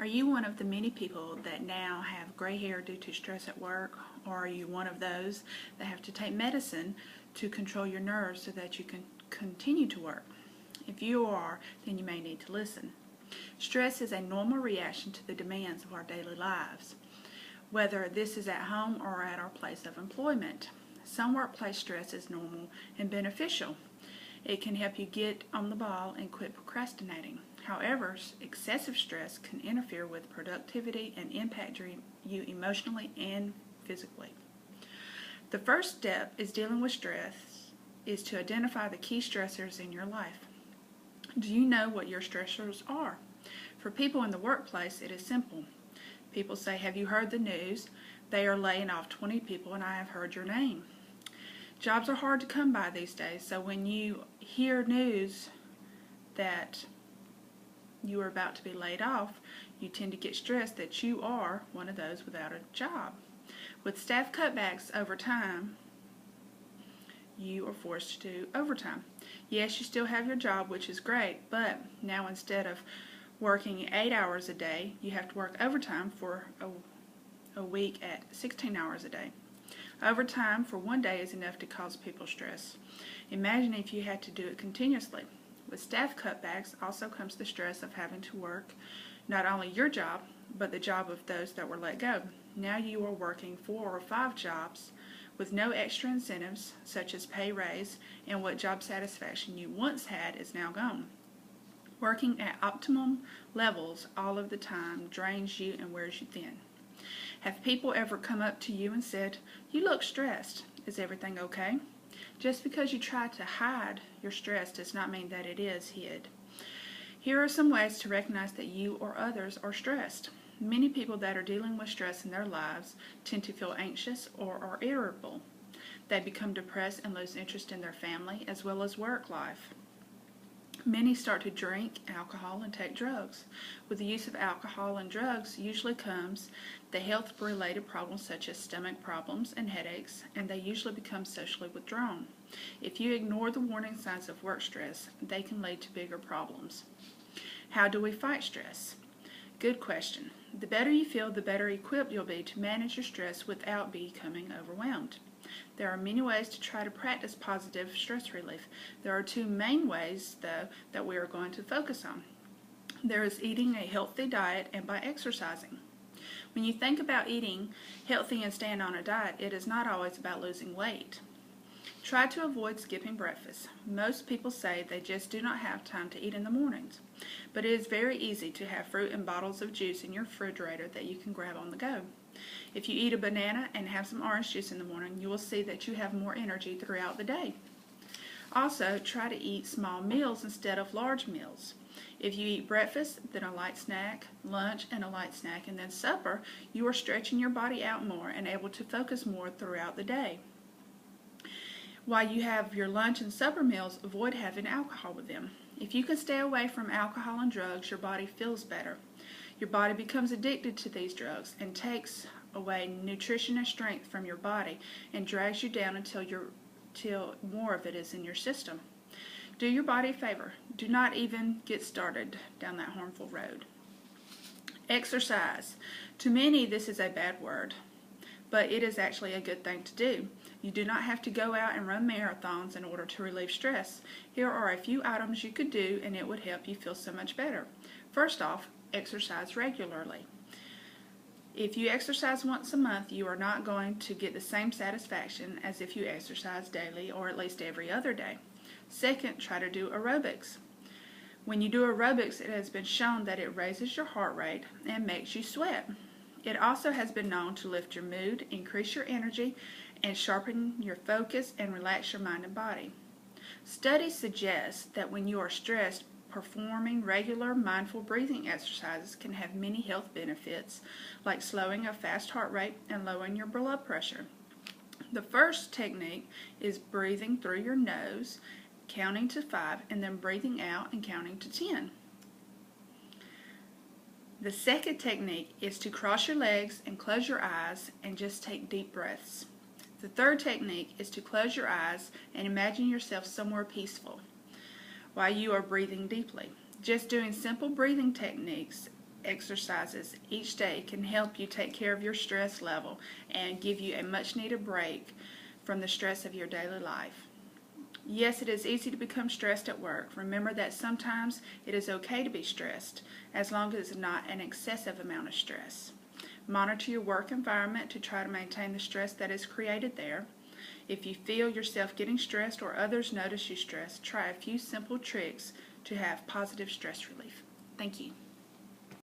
Are you one of the many people that now have gray hair due to stress at work, or are you one of those that have to take medicine to control your nerves so that you can continue to work? If you are, then you may need to listen. Stress is a normal reaction to the demands of our daily lives, whether this is at home or at our place of employment. Some workplace stress is normal and beneficial. It can help you get on the ball and quit procrastinating. However, excessive stress can interfere with productivity and impact you emotionally and physically. The first step is dealing with stress is to identify the key stressors in your life. Do you know what your stressors are? For people in the workplace, it is simple. People say, "Have you heard the news? They are laying off 20 people and I have heard your name." Jobs are hard to come by these days, so when you hear news that you are about to be laid off, you tend to get stressed that you are one of those without a job. With staff cutbacks over time, you are forced to do overtime. Yes, you still have your job, which is great, but now instead of working 8 hours a day, you have to work overtime for a week at 16 hours a day. Overtime for one day is enough to cause people stress. Imagine if you had to do it continuously. With staff cutbacks also comes the stress of having to work not only your job, but the job of those that were let go. Now you are working 4 or 5 jobs with no extra incentives such as pay raise, and what job satisfaction you once had is now gone. Working at optimum levels all of the time drains you and wears you thin. Have people ever come up to you and said, "You look stressed. Is everything okay?" Just because you try to hide your stress does not mean that it is hid. Here are some ways to recognize that you or others are stressed. Many people that are dealing with stress in their lives tend to feel anxious or are irritable. They become depressed and lose interest in their family as well as work life. Many start to drink alcohol and take drugs. With the use of alcohol and drugs usually comes the health-related problems such as stomach problems and headaches, and they usually become socially withdrawn. If you ignore the warning signs of work stress, they can lead to bigger problems. How do we fight stress? Good question. The better you feel, the better equipped you'll be to manage your stress without becoming overwhelmed. There are many ways to try to practice positive stress relief. There are 2 main ways, though, that we are going to focus on. There is eating a healthy diet and by exercising. When you think about eating healthy and staying on a diet, it is not always about losing weight. Try to avoid skipping breakfast. Most people say they just do not have time to eat in the mornings, but it is very easy to have fruit and bottles of juice in your refrigerator that you can grab on the go. If you eat a banana and have some orange juice in the morning, you will see that you have more energy throughout the day. Also, try to eat small meals instead of large meals. If you eat breakfast, then a light snack, lunch, and a light snack, and then supper, you are stretching your body out more and able to focus more throughout the day. While you have your lunch and supper meals, avoid having alcohol with them. If you can stay away from alcohol and drugs, your body feels better. Your body becomes addicted to these drugs and takes away nutrition and strength from your body and drags you down until more of it is in your system. Do your body a favor. Do not even get started down that harmful road. Exercise. To many, this is a bad word, but it is actually a good thing to do. You do not have to go out and run marathons in order to relieve stress. Here are a few items you could do and it would help you feel so much better. First off, exercise regularly. If you exercise once a month, you are not going to get the same satisfaction as if you exercise daily or at least every other day. Second, try to do aerobics. When you do aerobics, it has been shown that it raises your heart rate and makes you sweat. It also has been known to lift your mood, increase your energy, and sharpen your focus and relax your mind and body. Studies suggest that when you are stressed, performing regular mindful breathing exercises can have many health benefits, like slowing a fast heart rate and lowering your blood pressure. The first technique is breathing through your nose, counting to 5, and then breathing out and counting to 10. The second technique is to cross your legs and close your eyes and just take deep breaths. The third technique is to close your eyes and imagine yourself somewhere peaceful while you are breathing deeply. Just doing simple breathing techniques exercises each day can help you take care of your stress level and give you a much needed break from the stress of your daily life. Yes, it is easy to become stressed at work. Remember that sometimes it is okay to be stressed, as long as it's not an excessive amount of stress. Monitor your work environment to try to maintain the stress that is created there. If you feel yourself getting stressed or others notice you stressed, try a few simple tricks to have positive stress relief. Thank you.